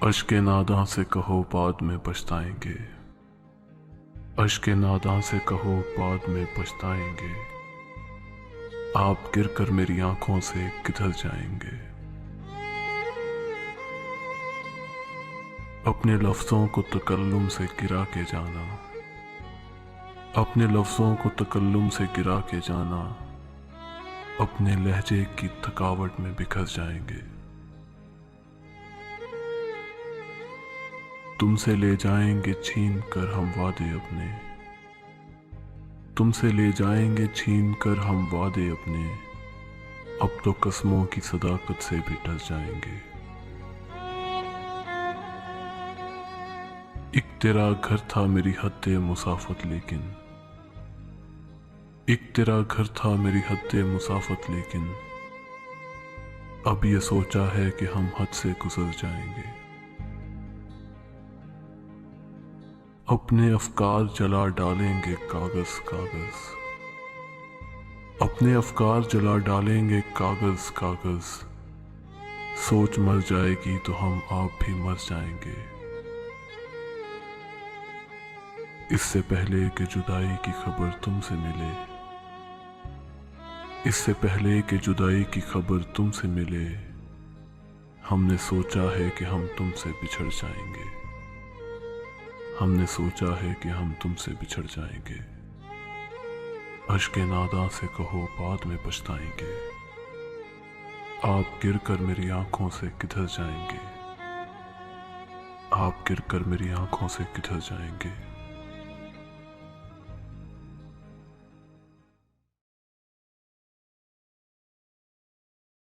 अश्के नादां से कहो बाद में पछताएंगे। अश्के नादां से कहो बाद में पछताएंगे। आप गिरकर मेरी आंखों से किधर जाएंगे। अपने लफ्जों को तकल्लुम से गिरा के जाना। अपने लफ्जों को तकल्लुम से गिरा के जाना। अपने लहजे की थकावट में बिखर जाएंगे। तुमसे ले जाएंगे छीन कर हम वादे अपने। तुमसे ले जाएंगे छीन कर हम वादे अपने। अब तो कसमों की सदाकत से भी डर जाएंगे। एक तेरा घर था मेरी हद्दे मुसाफत लेकिन। एक तेरा घर था मेरी हद्दे मुसाफत लेकिन। अब ये सोचा है कि हम हद से गुजर जाएंगे। अपने अफकार जला डालेंगे कागज कागज। अपने अफकार जला डालेंगे कागज कागज। सोच मर जाएगी तो हम आप भी मर जाएंगे। इससे पहले कि जुदाई की खबर तुमसे मिले। इससे पहले कि जुदाई की खबर तुमसे मिले। हमने सोचा है कि हम तुमसे बिछड़ जाएंगे। हमने सोचा है कि हम तुमसे बिछड़ जाएंगे। अश्के नादां से कहो बाद में पछताएंगे। आप गिरकर मेरी आंखों से किधर जाएंगे। आप गिरकर मेरी आंखों से किधर जाएंगे।